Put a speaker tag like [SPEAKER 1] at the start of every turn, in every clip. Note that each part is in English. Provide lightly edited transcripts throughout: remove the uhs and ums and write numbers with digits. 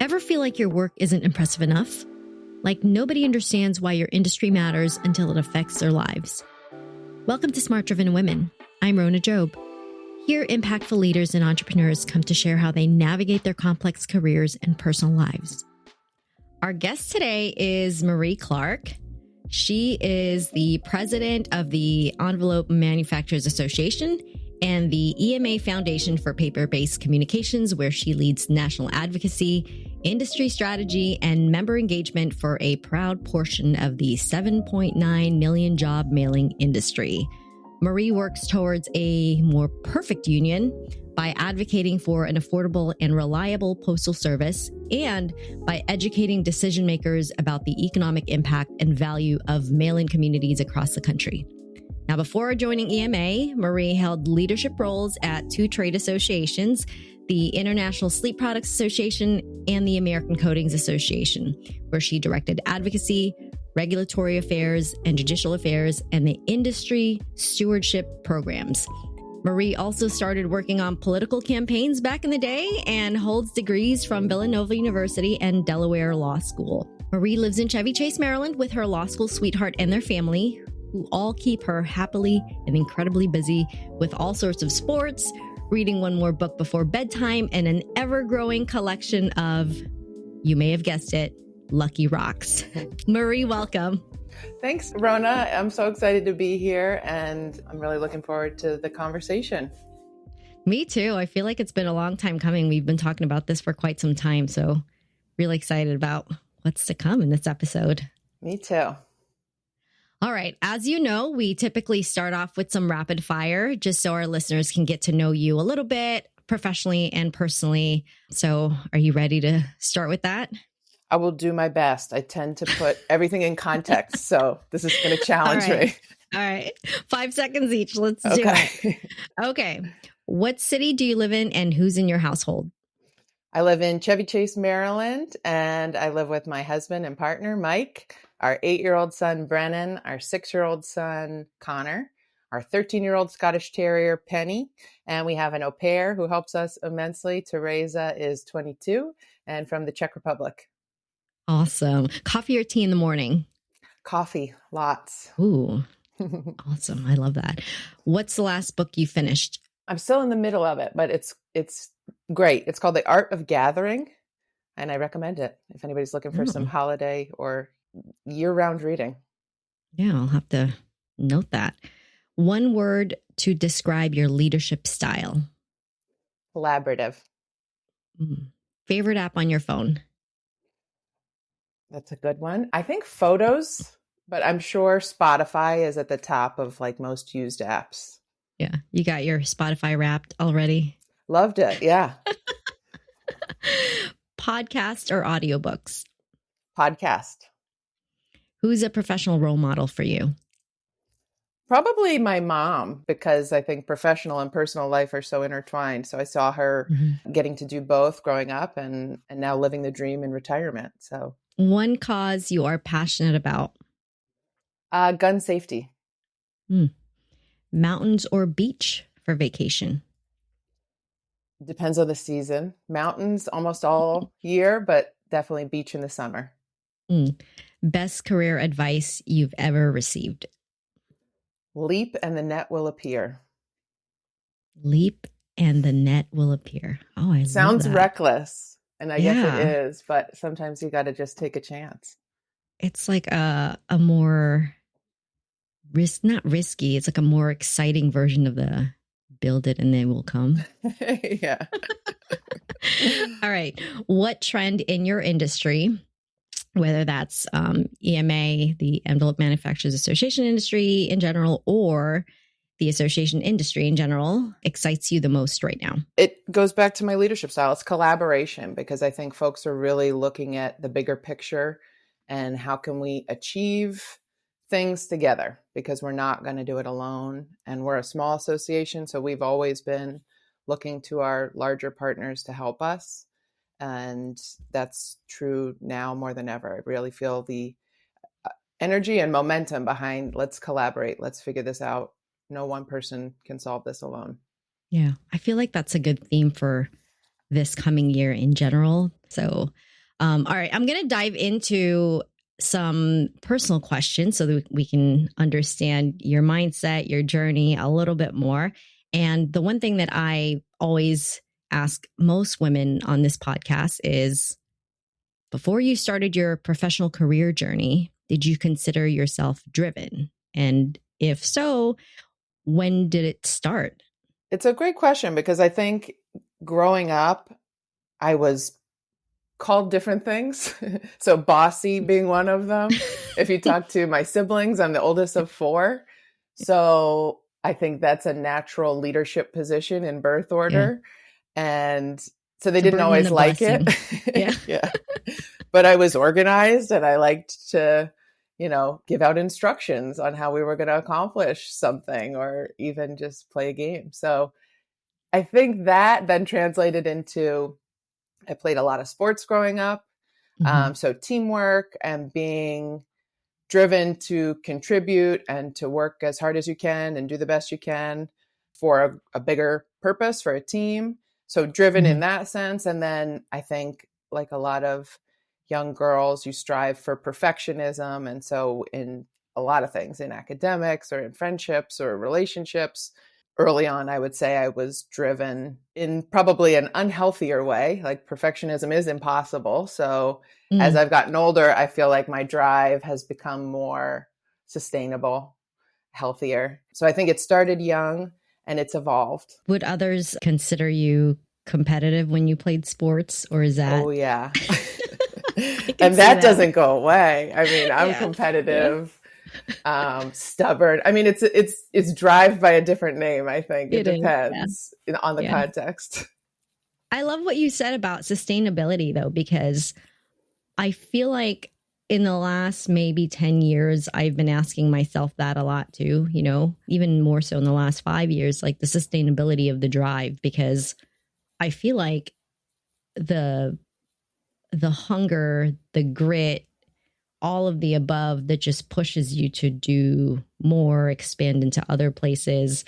[SPEAKER 1] Ever feel like your work isn't impressive enough? Like nobody understands why your industry matters until it affects their lives? Welcome to Smart Driven Women. I'm Rona Jobe. Here, impactful leaders and entrepreneurs come to share how they navigate their complex careers and personal lives. Our guest today is Marie Clarke. She is the president of the Envelope Manufacturers Association and the EMA Foundation for Paper-Based Communications, where she leads national advocacy, industry strategy, and member engagement for a proud portion of the 7.9 million job mailing industry. Marie works towards a more perfect union by advocating for an affordable and reliable postal service and by educating decision makers about the economic impact and value of mail-in communities across the country. Now, before joining EMA, Marie held leadership roles at two trade associations, the International Sleep Products Association and the American Coatings Association, where she directed advocacy, regulatory affairs, and judicial affairs, and the industry stewardship programs. Marie also started working on political campaigns back in the day and holds degrees from Villanova University and Delaware Law School. Marie lives in Chevy Chase, Maryland, with her law school sweetheart and their family, who all keep her happily and incredibly busy with all sorts of sports, reading one more book before bedtime, and an ever-growing collection of, you may have guessed it, Lucky Rocks. Marie, welcome.
[SPEAKER 2] Thanks, Rona. I'm so excited to be here, and I'm really looking forward to the conversation.
[SPEAKER 1] Me too. I feel like it's been a long time coming. We've been talking about this for quite some time, so really excited about what's to come in this episode.
[SPEAKER 2] Me too.
[SPEAKER 1] All right. As you know, we typically start off with some rapid fire just so our listeners can get to know you a little bit professionally and personally. So are you ready to start with that?
[SPEAKER 2] I will do my best. I tend to put everything in context, so this is going to challenge me.
[SPEAKER 1] All right. 5 seconds each. Let's do it. Okay. What city do you live in and who's in your household?
[SPEAKER 2] I live in Chevy Chase, Maryland, and I live with my husband and partner, Mike, our 8-year-old son, Brennan, our 6-year-old son, Connor, our 13-year-old Scottish Terrier, Penny, and we have an au pair who helps us immensely. Teresa is 22 and from the Czech Republic.
[SPEAKER 1] Awesome. Coffee or tea in the morning?
[SPEAKER 2] Coffee, lots.
[SPEAKER 1] Ooh, awesome. I love that. What's the last book you finished?
[SPEAKER 2] I'm still in the middle of it, but it's great. It's called The Art of Gathering, and I recommend it if anybody's looking for some holiday or year-round reading.
[SPEAKER 1] Yeah, I'll have to note that. One word to describe your leadership style.
[SPEAKER 2] Collaborative.
[SPEAKER 1] Favorite app on your phone?
[SPEAKER 2] That's a good one. I think photos, but I'm sure Spotify is at the top of like most used apps.
[SPEAKER 1] Yeah. You got your Spotify Wrapped already?
[SPEAKER 2] Loved it. Yeah.
[SPEAKER 1] Podcast or audiobooks?
[SPEAKER 2] Podcast.
[SPEAKER 1] Who's a professional role model for you?
[SPEAKER 2] Probably my mom, because I think professional and personal life are so intertwined. So I saw her getting to do both growing up and now living the dream in retirement. So
[SPEAKER 1] one cause you are passionate about?
[SPEAKER 2] Gun safety.
[SPEAKER 1] Mountains or beach for vacation?
[SPEAKER 2] Depends on the season. Mountains almost all year, but definitely beach in the summer.
[SPEAKER 1] Best career advice you've ever received?
[SPEAKER 2] Leap and the net will appear.
[SPEAKER 1] Leap and the net will appear. Oh, I love that.
[SPEAKER 2] Sounds reckless. And I guess it is, but sometimes you got to just take a chance.
[SPEAKER 1] It's like a more not risky. It's like a more exciting version of the build it and they will come.
[SPEAKER 2] Yeah.
[SPEAKER 1] All right. What trend in your industry, whether that's EMA, the Envelope Manufacturers Association industry in general, or the association industry in general, excites you the most right now?
[SPEAKER 2] It goes back to my leadership style. It's collaboration, because I think folks are really looking at the bigger picture and how can we achieve things together, because we're not going to do it alone. And we're a small association, so we've always been looking to our larger partners to help us. And that's true now more than ever. I really feel the energy and momentum behind let's collaborate, let's figure this out. No one person can solve this alone.
[SPEAKER 1] Yeah, I feel like that's a good theme for this coming year in general. So All right, I'm going to dive into some personal questions so that we can understand your mindset, your journey a little bit more. And the one thing that I always ask most women on this podcast is, before you started your professional career journey, did you consider yourself driven? And if so, when did it start?
[SPEAKER 2] It's a great question because I think growing up, I was called different things. So bossy being one of them. If you talk to my siblings, I'm the oldest of four. So I think that's a natural leadership position in birth order. Yeah. And so they didn't always like it.
[SPEAKER 1] Yeah.
[SPEAKER 2] Yeah. But I was organized and I liked to, give out instructions on how we were going to accomplish something or even just play a game. So I think that then translated into, I played a lot of sports growing up. Mm-hmm. So teamwork and being driven to contribute and to work as hard as you can and do the best you can for a bigger purpose, for a team. So driven in that sense. And then I think, like a lot of young girls, you strive for perfectionism. And so in a lot of things, in academics or in friendships or relationships, early on, I would say I was driven in probably an unhealthier way. Like, perfectionism is impossible. So as I've gotten older, I feel like my drive has become more sustainable, healthier. So I think it started young and it's evolved.
[SPEAKER 1] Would others consider you competitive when you played sports, or is that?
[SPEAKER 2] Oh, yeah. And that doesn't go away. I mean, I'm competitive. Stubborn. I mean, it's drive by a different name. I think it depends on the context.
[SPEAKER 1] I love what you said about sustainability, though, because I feel like in the last maybe 10 years, I've been asking myself that a lot too, even more so in the last 5 years, like the sustainability of the drive, because I feel like the hunger, the grit, all of the above that just pushes you to do more, expand into other places.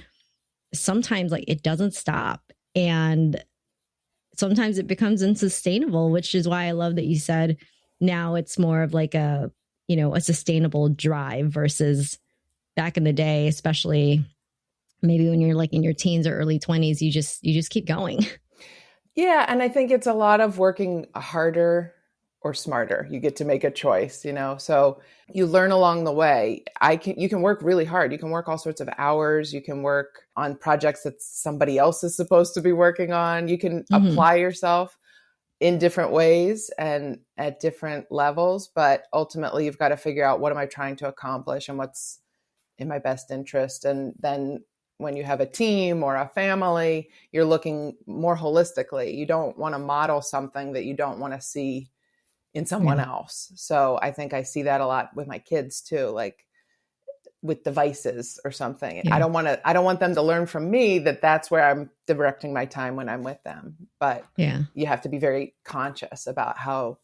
[SPEAKER 1] Sometimes like it doesn't stop, and sometimes it becomes unsustainable, which is why I love that you said now it's more of like a sustainable drive versus back in the day, especially maybe when you're like in your teens or early 20s, you just keep going.
[SPEAKER 2] Yeah. And I think it's a lot of working harder or smarter. You get to make a choice, so you learn along the way. You can work really hard. You can work all sorts of hours. You can work on projects that somebody else is supposed to be working on. You can apply yourself in different ways and at different levels, but ultimately you've got to figure out, what am I trying to accomplish and what's in my best interest? And then when you have a team or a family, you're looking more holistically. You don't want to model something that you don't want to see in someone else. So I think I see that a lot with my kids too, like with devices or something. I don't want them to learn from me that's where I'm directing my time when I'm with them. But you have to be very conscious about how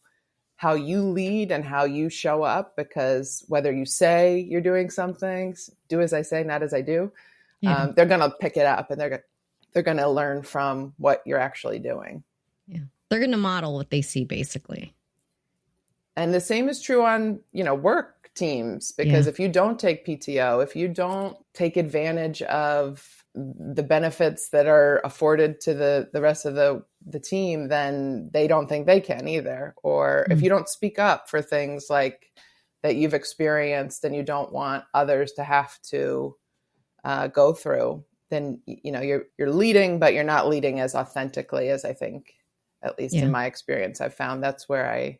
[SPEAKER 2] you lead and how you show up, because whether you say you're doing something, do as I say, not as I do, they're going to pick it up and they're going to learn from what you're actually doing.
[SPEAKER 1] Yeah. They're going to model what they see, basically.
[SPEAKER 2] And the same is true on, work teams, because if you don't take PTO, if you don't take advantage of the benefits that are afforded to the rest of the team, then they don't think they can either. Or if you don't speak up for things like that you've experienced and you don't want others to have to go through, then, you're leading, but you're not leading as authentically as I think, at least in my experience, I've found that's where I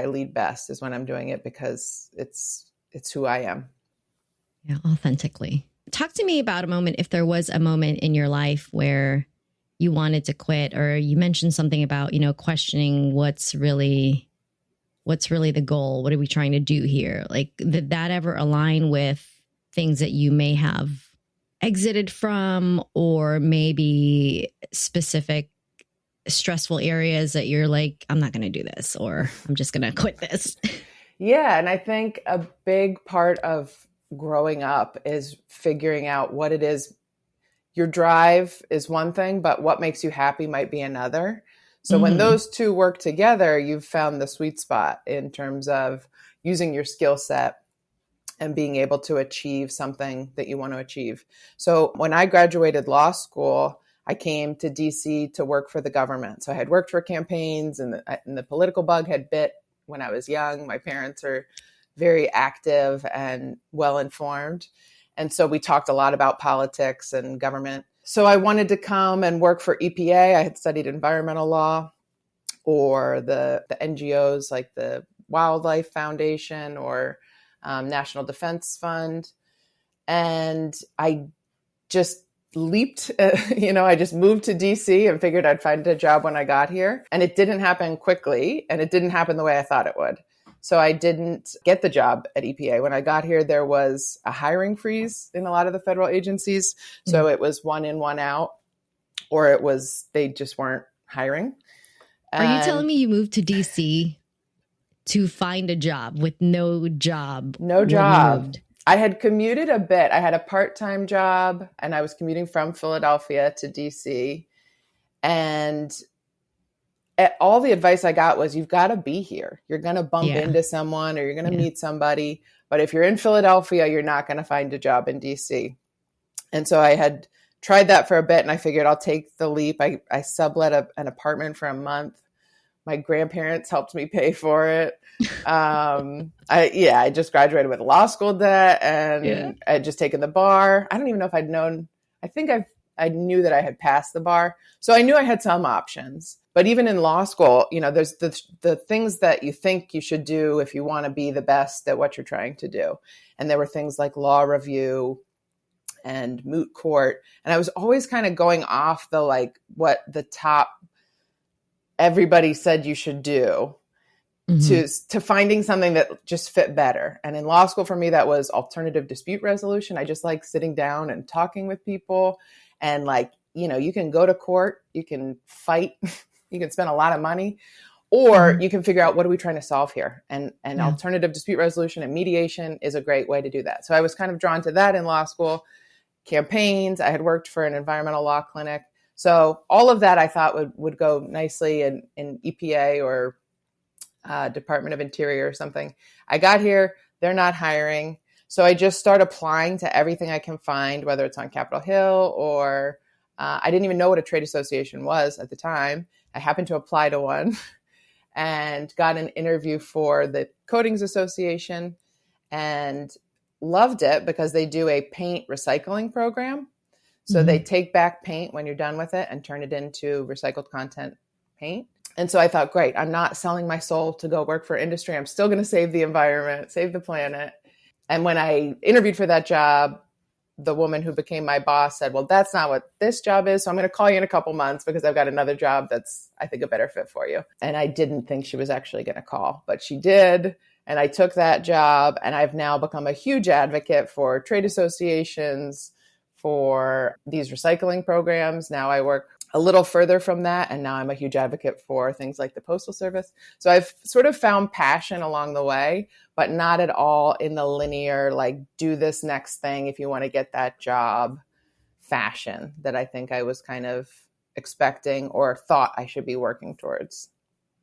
[SPEAKER 2] lead best, is when I'm doing it, because it's who I am.
[SPEAKER 1] Yeah, authentically. Talk to me about a moment, if there was a moment in your life where you wanted to quit, or you mentioned something about, questioning what's really the goal? What are we trying to do here? Like, did that ever align with things that you may have exited from, or maybe specific stressful areas that you're like, I'm not going to do this, or I'm just going to quit this?
[SPEAKER 2] Yeah. And I think a big part of growing up is figuring out what it is. Your drive is one thing, but what makes you happy might be another. So when those two work together, you've found the sweet spot in terms of using your skill set and being able to achieve something that you want to achieve. So when I graduated law school, I came to DC to work for the government. So I had worked for campaigns, and the political bug had bit when I was young. My parents are very active and well-informed. And so we talked a lot about politics and government. So I wanted to come and work for EPA. I had studied environmental law, or the NGOs like the Wildlife Foundation or National Defense Fund. And I just leaped, I just moved to DC and figured I'd find a job when I got here. And it didn't happen quickly, and it didn't happen the way I thought it would. So I didn't get the job at EPA. When I got here, there was a hiring freeze in a lot of the federal agencies. So it was one in, one out, or they just weren't hiring.
[SPEAKER 1] Are you telling me you moved to DC to find a job with no job?
[SPEAKER 2] No job. I had commuted a bit. I had a part-time job, and I was commuting from Philadelphia to DC. And all the advice I got was, you've got to be here. You're going to bump into someone, or you're going to meet somebody. But if you're in Philadelphia, you're not going to find a job in DC. And so I had tried that for a bit, and I figured I'll take the leap. I sublet an apartment for a month. My grandparents helped me pay for it. I just graduated with law school debt, and I had just taken the bar. I don't even know if I'd known. I think I knew that I had passed the bar. So I knew I had some options. But even in law school, there's the things that you think you should do if you want to be the best at what you're trying to do. And there were things like law review and moot court. And I was always kind of going off what the top everybody said you should do to finding something that just fit better. And in law school, for me, that was alternative dispute resolution. I just like sitting down and talking with people, and you can go to court, you can fight, you can spend a lot of money, or you can figure out, what are we trying to solve here? And alternative dispute resolution and mediation is a great way to do that. So I was kind of drawn to that in law school. Campaigns, I had worked for an environmental law clinic. So all of that I thought would go nicely in EPA or Department of Interior or something. I got here, they're not hiring. So I just start applying to everything I can find, whether it's on Capitol Hill or I didn't even know what a trade association was at the time. I happened to apply to one and got an interview for the Coatings Association and loved it because they do a paint recycling program. So they take back paint when you're done with it and turn it into recycled content paint. And so I thought, great, I'm not selling my soul to go work for industry. I'm still going to save the environment, save the planet. And when I interviewed for that job, the woman who became my boss said, well, that's not what this job is. So I'm going to call you in a couple months because I've got another job that's, I think, a better fit for you. And I didn't think she was actually going to call, but she did. And I took that job, and I've now become a huge advocate for trade associations, for these recycling programs. Now I work a little further from that, and now I'm a huge advocate for things like the Postal Service. So I've sort of found passion along the way, but not at all in the linear, do this next thing if you want to get that job fashion that I think I was kind of expecting or thought I should be working towards.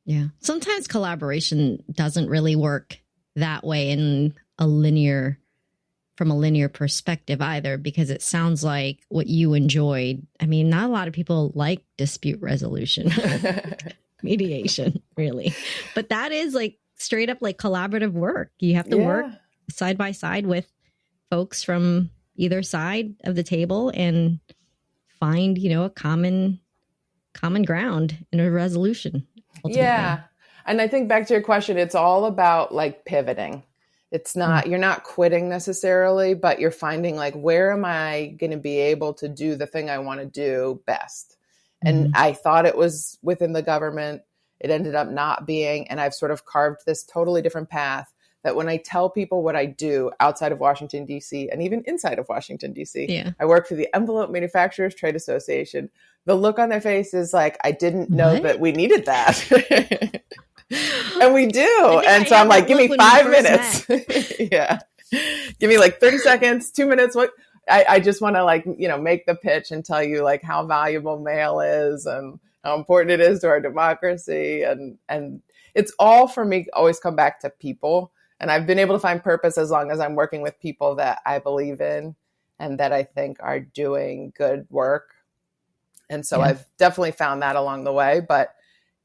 [SPEAKER 1] Yeah. Sometimes collaboration doesn't really work that way from a linear perspective either, because it sounds like what you enjoyed. I mean, not a lot of people like dispute resolution, mediation, really. But that is straight up collaborative work. You have to work side by side with folks from either side of the table and find, a common ground in a resolution. Ultimately. Yeah.
[SPEAKER 2] And I think back to your question, it's all about pivoting. It's not, you're not quitting necessarily, but you're finding where am I going to be able to do the thing I want to do best? And I thought it was within the government. It ended up not being. And I've sort of carved this totally different path that when I tell people what I do outside of Washington, D.C., and even inside of Washington, D.C., I work for the Envelope Manufacturers Trade Association. The look on their face is I didn't know that we needed that. And we do. And so I'm give me 5 minutes. Yeah. Give me 30 seconds, 2 minutes. What I just want to make the pitch and tell you how valuable mail is and how important it is to our democracy. And it's all, for me, always come back to people. And I've been able to find purpose as long as I'm working with people that I believe in and that I think are doing good work. And so I've definitely found that along the way, but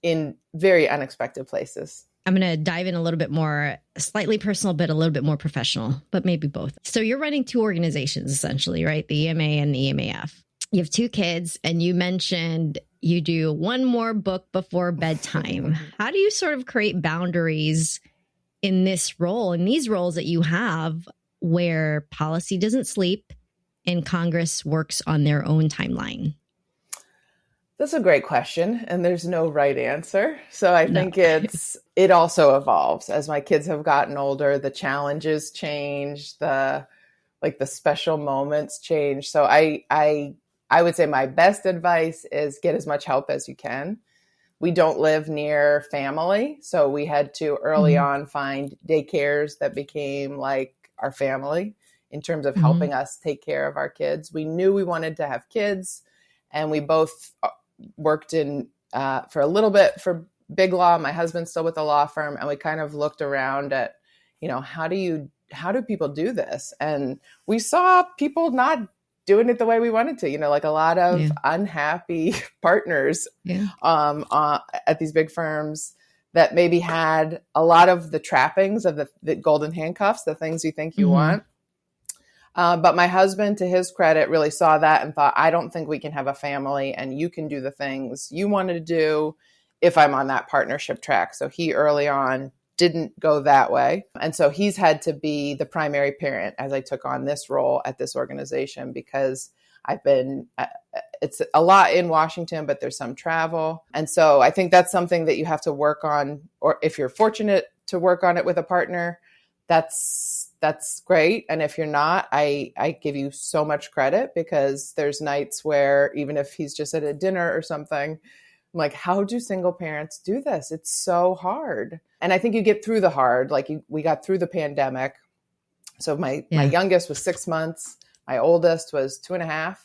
[SPEAKER 2] in very unexpected places.
[SPEAKER 1] I'm going to dive in a little bit more, slightly personal, but a little bit more professional, but maybe both. So you're running two organizations, essentially, right? The EMA and the EMAF. You have two kids, and you mentioned you do one more book before bedtime. How do you sort of create boundaries in this role, in these roles that you have, where policy doesn't sleep and Congress works on their own timeline?
[SPEAKER 2] That's a great question, and there's no right answer. So I think it also evolves as my kids have gotten older. The challenges change, the special moments change. So I would say my best advice is get as much help as you can. We don't live near family, so we had to early on find daycares that became like our family in terms of helping us take care of our kids. We knew we wanted to have kids, and we both worked in for a little bit for big law. My husband's still with the law firm, and we kind of looked around at, how do people do this? And we saw people not doing it the way we wanted to, like a lot of unhappy partners at these big firms that maybe had a lot of the trappings of the golden handcuffs, the things you think you want. But my husband, to his credit, really saw that and thought, I don't think we can have a family, and you can do the things you wanted to do if I'm on that partnership track. So he early on didn't go that way. And so he's had to be the primary parent as I took on this role at this organization, because it's a lot in Washington, but there's some travel. And so I think that's something that you have to work on, or if you're fortunate to work on it with a partner, that's great. And if you're not, I give you so much credit, because there's nights where even if he's just at a dinner or something, I'm like, how do single parents do this? It's so hard. And I think you get through the hard. We got through the pandemic. So my youngest was 6 months. My oldest was 2.5,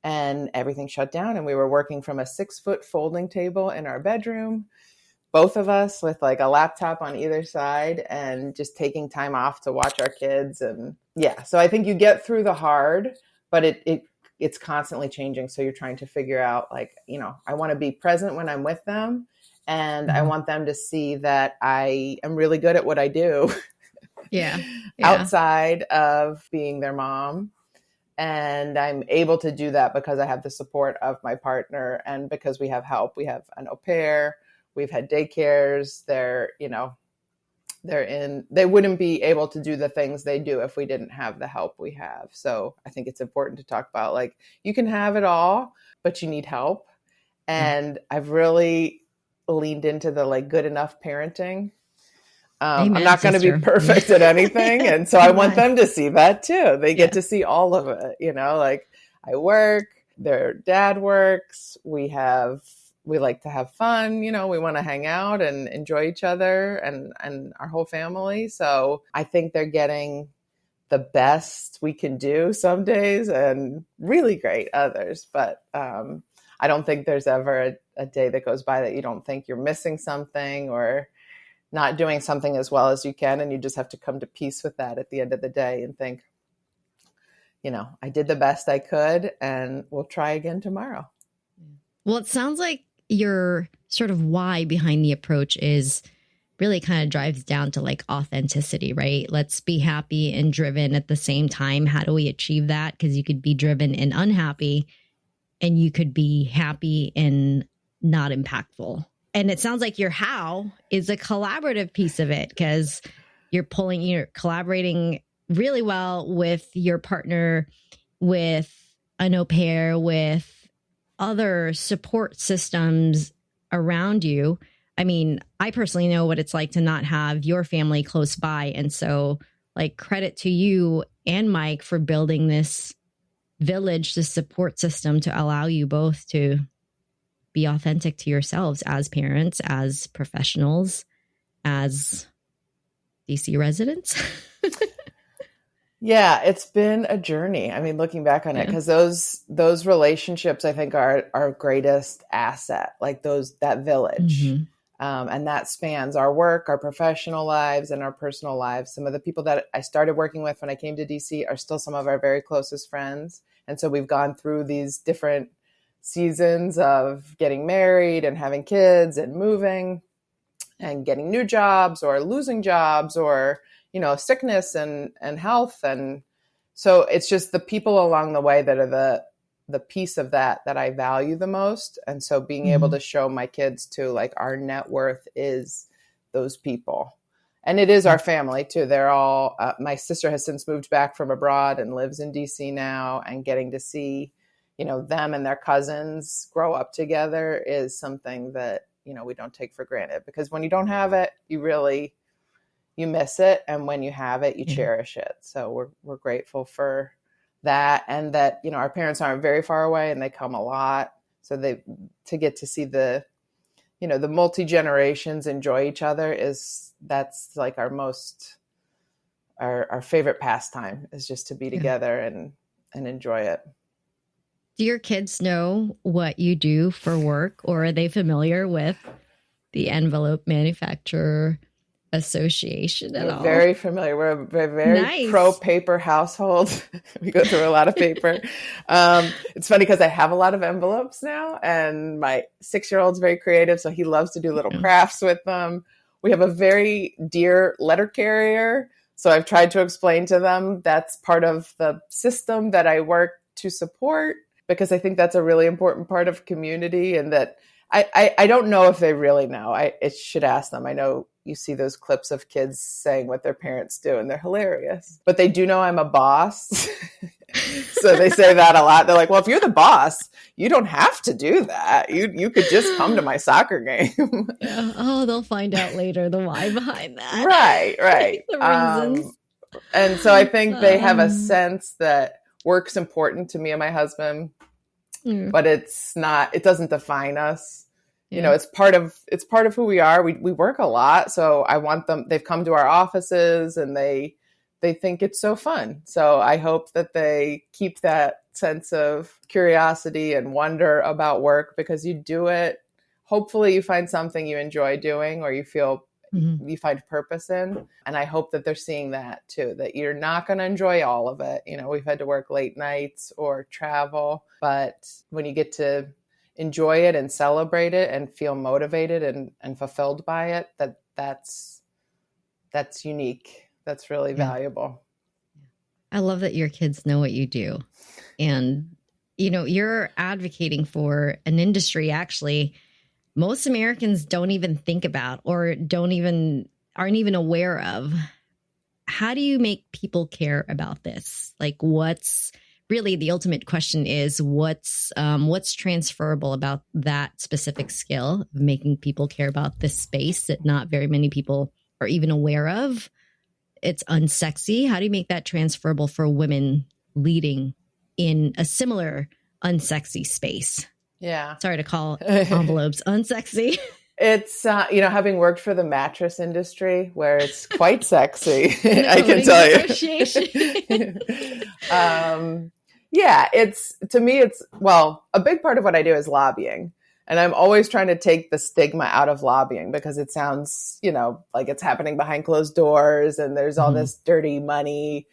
[SPEAKER 2] and everything shut down. And we were working from a 6-foot folding table in our bedroom, both of us with like a laptop on either side, and just taking time off to watch our kids. And so I think you get through the hard, but it's constantly changing. So you're trying to figure out, I want to be present when I'm with them, and I want them to see that I am really good at what I do outside of being their mom. And I'm able to do that because I have the support of my partner, and because we have help. We have an au pair. We've had daycares. They wouldn't be able to do the things they do if we didn't have the help we have. So I think it's important to talk about, you can have it all, but you need help. And I've really leaned into the good enough parenting. Amen, I'm not going to be perfect at anything. And so I want them to see that too. They get to see all of it, I work, their dad works, we like to have fun, we want to hang out and enjoy each other and our whole family. So I think they're getting the best we can do some days and really great others. But I don't think there's ever a day that goes by that you don't think you're missing something or not doing something as well as you can. And you just have to come to peace with that at the end of the day and think, I did the best I could, and we'll try again tomorrow.
[SPEAKER 1] Well, it sounds like your sort of why behind the approach is really kind of drives down to authenticity, right? Let's be happy and driven at the same time. How do we achieve that? Because you could be driven and unhappy, and you could be happy and not impactful. And it sounds like your how is a collaborative piece of it, because you're collaborating really well with your partner, with an au pair, with other support systems around you. I mean, I personally know what it's like to not have your family close by. And so credit to you and Mike for building this village, this support system to allow you both to be authentic to yourselves as parents, as professionals, as DC residents.
[SPEAKER 2] Yeah, it's been a journey. I mean, looking back on it,
[SPEAKER 1] Yeah.
[SPEAKER 2] because those relationships, I think, are our greatest asset. Like that village,
[SPEAKER 1] Hmm.
[SPEAKER 2] and that spans our work, our professional lives, and our personal lives. Some of the people that I started working with when I came to DC are still some of our very closest friends, and so we've gone through these different seasons of getting married and having kids and moving and getting new jobs or losing jobs or sickness and health. And so it's just the people along the way that are the piece of that I value the most. And so being able
[SPEAKER 1] Hmm.
[SPEAKER 2] to show my kids too, like, our net worth is those people, and it is
[SPEAKER 1] Yeah.
[SPEAKER 2] our family too. They're all my sister has since moved back from abroad and lives in DC now, and getting to see them and their cousins grow up together is something that we don't take for granted, because when you don't have it, you miss it, and when you have it, you
[SPEAKER 1] Yeah.
[SPEAKER 2] cherish it. So we're grateful for that, and that our parents aren't very far away and they come a lot, so to get to see the multi generations enjoy each other, that's like our favorite pastime, is just to be
[SPEAKER 1] Yeah.
[SPEAKER 2] together and enjoy it.
[SPEAKER 1] Do your kids know what you do for work, or are they familiar with the Envelope Manufacturer Association at
[SPEAKER 2] We're
[SPEAKER 1] all?
[SPEAKER 2] very familiar. We're a very pro
[SPEAKER 1] Nice.
[SPEAKER 2] paper household. We go through a lot of paper. It's funny because I have a lot of envelopes now, and my 6-year-old's very creative, so he loves to do little
[SPEAKER 1] Yeah.
[SPEAKER 2] crafts with them. We have a very dear letter carrier, so I've tried to explain to them that's part of the system that I work to support, because I think that's a really important part of community, and that I don't know if they really know. I should ask them. I know you see those clips of kids saying what their parents do, and they're hilarious. But they do know I'm a boss. So they say that a lot. They're like, well, if you're the boss, you don't have to do that. You could just come to my soccer game.
[SPEAKER 1] Yeah. Oh, they'll find out later the why behind that.
[SPEAKER 2] Right.
[SPEAKER 1] The reasons.
[SPEAKER 2] And so I think they have a
[SPEAKER 1] Um,
[SPEAKER 2] sense that work's important to me and my husband,
[SPEAKER 1] yeah.
[SPEAKER 2] but it doesn't define us.
[SPEAKER 1] Yeah.
[SPEAKER 2] It's part of who we are. We work a lot, so I want them. They've come to our offices, and they think it's so fun. So I hope that they keep that sense of curiosity and wonder about work, because you do it. Hopefully you find something you enjoy doing, or you feel
[SPEAKER 1] Mhm.
[SPEAKER 2] you find purpose in. And I hope that they're seeing that too, that you're not going to enjoy all of it. We've had to work late nights or travel, but when you get to enjoy it and celebrate it and feel motivated and fulfilled by it, that's unique. That's really
[SPEAKER 1] Yeah.
[SPEAKER 2] valuable.
[SPEAKER 1] I love that your kids know what you do. And, you're advocating for an industry, actually, most Americans don't even think about or aren't even aware of. How do you make people care about this? Like, what's really the ultimate question is what's transferable about that specific skill of making people care about this space that not very many people are even aware of? It's unsexy. How do you make that transferable for women leading in a similar unsexy space?
[SPEAKER 2] Yeah.
[SPEAKER 1] Sorry to call envelopes unsexy.
[SPEAKER 2] It's, having worked for the mattress industry, where it's quite sexy,
[SPEAKER 1] In the
[SPEAKER 2] I can
[SPEAKER 1] coding
[SPEAKER 2] tell
[SPEAKER 1] association.
[SPEAKER 2] you. Yeah, to me, well, a big part of what I do is lobbying. And I'm always trying to take the stigma out of lobbying, because it sounds, like it's happening behind closed doors and there's all this dirty money,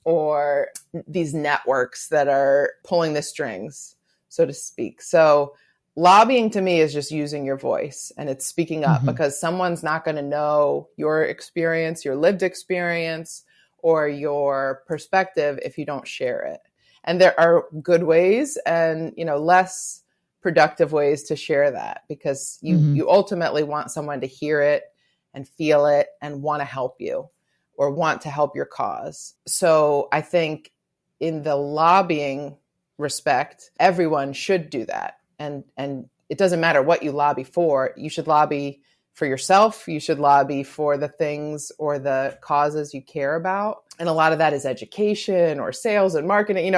[SPEAKER 2] or these networks that are pulling the strings, so to speak. So lobbying to me is just using your voice, and it's speaking up, because someone's not going to know your experience, your lived experience, or your perspective if you don't share it. And there are good ways and, less productive ways to share that, because you ultimately want someone to hear it and feel it and want to help you, or want to help your cause. So I think in the lobbying respect, everyone should do that. And it doesn't matter what you lobby for. You should lobby for yourself. You should lobby for the things or the causes you care about. And a lot of that is education or sales and marketing.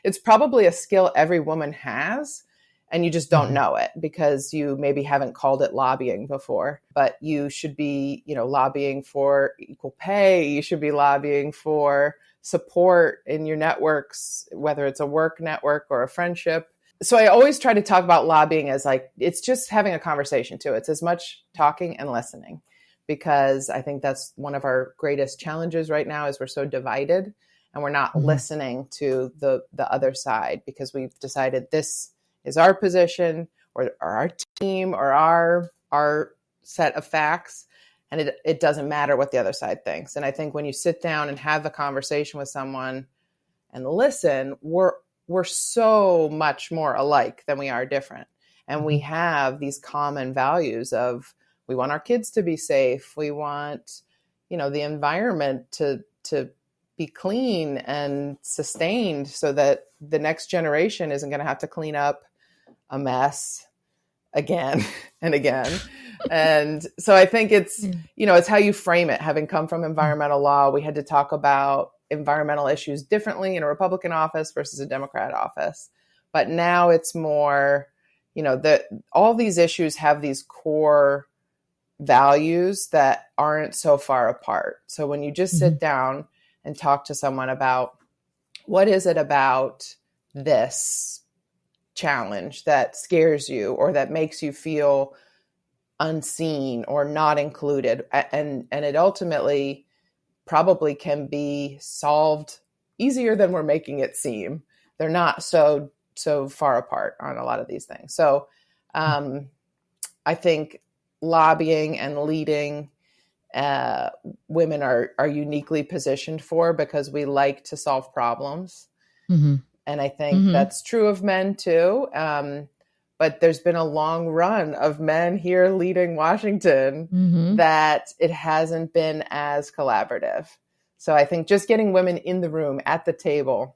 [SPEAKER 2] It's probably a skill every woman has, and you just don't know it because you maybe haven't called it lobbying before. But you should be, lobbying for equal pay. You should be lobbying for support in your networks, whether it's a work network or a friendship. So I always try to talk about lobbying as like, it's just having a conversation too. It's as much talking and listening, because I think that's one of our greatest challenges right now is we're so divided and we're not listening to the other side, because we've decided this is our position or our team or our set of facts. And it doesn't matter what the other side thinks. And I think when you sit down and have the conversation with someone and listen, we're so much more alike than we are different. And we have these common values of, we want our kids to be safe. We want, the environment to be clean and sustained so that the next generation isn't going to have to clean up a mess again and again. And so I think it's, it's how you frame it. Having come from environmental law, we had to talk about environmental issues differently in a Republican office versus a Democrat office. But now it's more, all these issues have these core values that aren't so far apart. So when you just sit down and talk to someone about, what is it about this challenge that scares you or that makes you feel unseen or not included, and it ultimately probably can be solved easier than we're making it seem. They're not so far apart on a lot of these things. So I think lobbying and leading women are uniquely positioned for, because we like to solve problems. And I think that's true of men too. But there's been a long run of men here leading Washington that it hasn't been as collaborative. So I think just getting women in the room at the table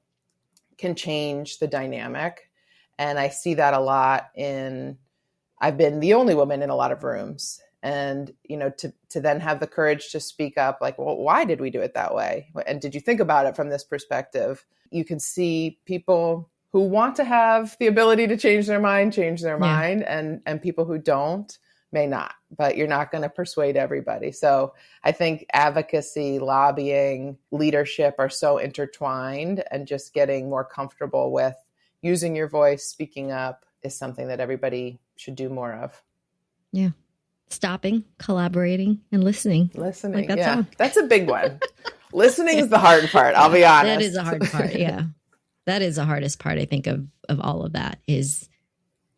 [SPEAKER 2] can change the dynamic. And I see that a lot I've been the only woman in a lot of rooms. And, to then have the courage to speak up, like, well, why did we do it that way? And did you think about it from this perspective? You can see people who want to have the ability to change their mind, and people who don't may not, but you're not going to persuade everybody. So I think advocacy, lobbying, leadership are so intertwined, and just getting more comfortable with using your voice, speaking up is something that everybody should do more of.
[SPEAKER 1] Yeah. Stopping, collaborating, and listening.
[SPEAKER 2] Listening. That's a big one. Listening is the hard part. I'll be honest.
[SPEAKER 1] That is the hard part. Yeah. That is the hardest part, I think, of all of that, is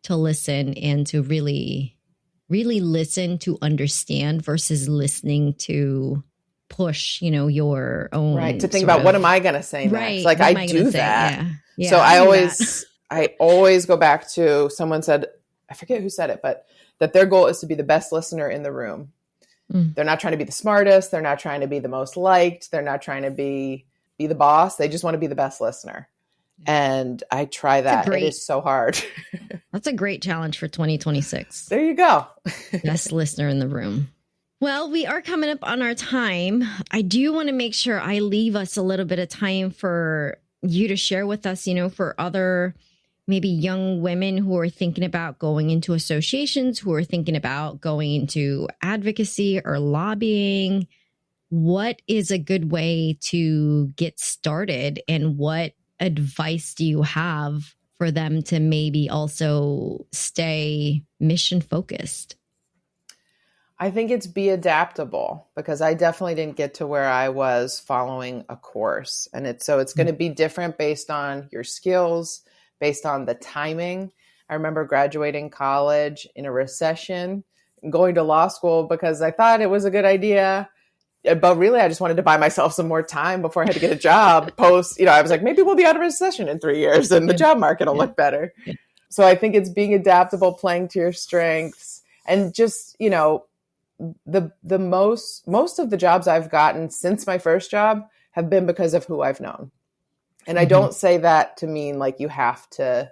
[SPEAKER 1] to listen and to really, really listen to understand versus listening to push, your own.
[SPEAKER 2] Right. To think about, what am I going to say next?
[SPEAKER 1] Right.
[SPEAKER 2] Like, I do that. Yeah. So I always go back to, someone said, I forget who said it, but that their goal is to be the best listener in the room. They're not trying to be the smartest. They're not trying to be the most liked. They're not trying to be the boss. They just want to be the best listener. And I try that. It is so hard.
[SPEAKER 1] That's a great challenge for 2026.
[SPEAKER 2] There you go.
[SPEAKER 1] Best listener in the room. Well, we are coming up on our time. I do want to make sure I leave us a little bit of time for you to share with us, for other maybe young women who are thinking about going into associations, who are thinking about going into advocacy or lobbying. What is a good way to get started, and what advice do you have for them to maybe also stay mission focused?
[SPEAKER 2] I think it's be adaptable, because I definitely didn't get to where I was following a course. And it's going to be different based on your skills, based on the timing. I remember graduating college in a recession and going to law school because I thought it was a good idea. But really, I just wanted to buy myself some more time before I had to get a job post. I was like, maybe we'll be out of recession in 3 years and the job market will look better. So I think it's being adaptable, playing to your strengths, and just, the most of the jobs I've gotten since my first job have been because of who I've known. And I don't say that to mean like you have to,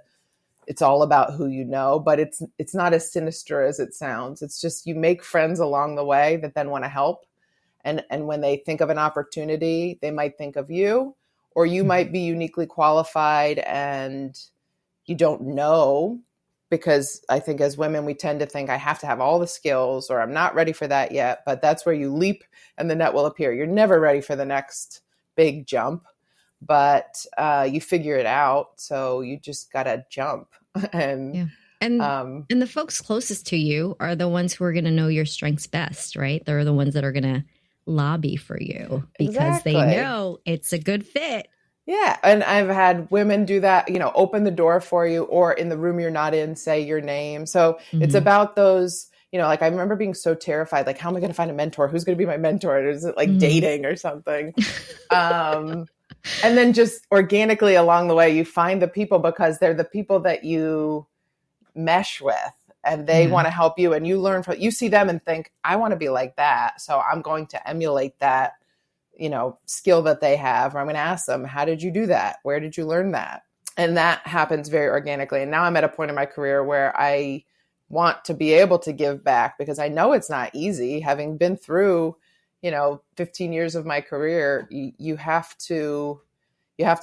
[SPEAKER 2] it's all about who you know, but it's not as sinister as it sounds. It's just, you make friends along the way that then want to help. And when they think of an opportunity, they might think of you, or you might be uniquely qualified and you don't know, because I think as women, we tend to think I have to have all the skills, or I'm not ready for that yet. But that's where you leap and the net will appear. You're never ready for the next big jump. but you figure it out. So you just got to jump. And
[SPEAKER 1] yeah. And the folks closest to you are the ones who are going to know your strengths best, right? They're the ones that are going to lobby for you because they know it's a good fit.
[SPEAKER 2] Yeah. And I've had women do that, open the door for you, or in the room you're not in, say your name. So it's about those, like I remember being so terrified, like, how am I going to find a mentor? Who's going to be my mentor? Is it like dating or something? And then just organically along the way, you find the people because they're the people that you mesh with, and they want to help you, and you learn from, you see them and think, I want to be like that. So I'm going to emulate that, skill that they have, or I'm going to ask them, how did you do that? Where did you learn that? And that happens very organically. And now I'm at a point in my career where I want to be able to give back, because I know it's not easy. Having been through, 15 years of my career, you have to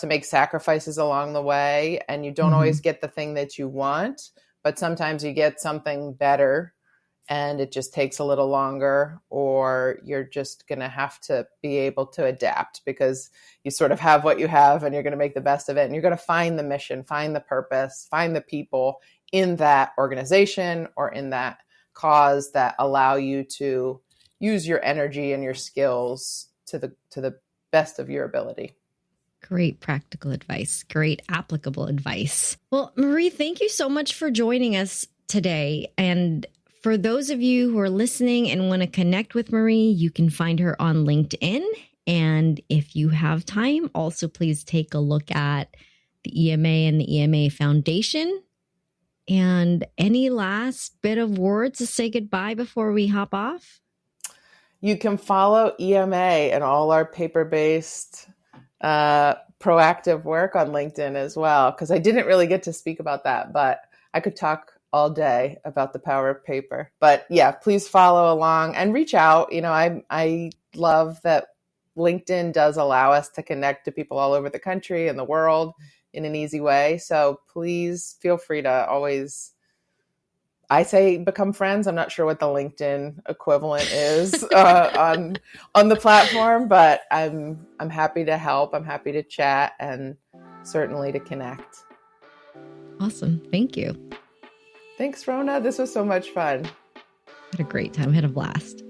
[SPEAKER 2] make sacrifices along the way, and you don't always get the thing that you want, but sometimes you get something better and it just takes a little longer, or you're just going to have to be able to adapt because you sort of have what you have, and you're going to make the best of it. And you're going to find the mission, find the purpose, find the people in that organization or in that cause that allow you to use your energy and your skills to the best of your ability.
[SPEAKER 1] Great practical advice. Great applicable advice. Well, Marie, thank you so much for joining us today. And for those of you who are listening and want to connect with Marie, you can find her on LinkedIn. And if you have time, also please take a look at the EMA and the EMA Foundation. And any last bit of words to say goodbye before we hop off?
[SPEAKER 2] You can follow EMA and all our paper-based proactive work on LinkedIn as well, because I didn't really get to speak about that, but I could talk all day about the power of paper. But yeah, please follow along and reach out. I love that LinkedIn does allow us to connect to people all over the country and the world in an easy way. So please feel free to always, I say, become friends. I'm not sure what the LinkedIn equivalent is on the platform, but I'm happy to help. I'm happy to chat and certainly to connect.
[SPEAKER 1] Awesome. Thank you.
[SPEAKER 2] Thanks, Rona. This was so much fun.
[SPEAKER 1] Had a great time. Had a blast.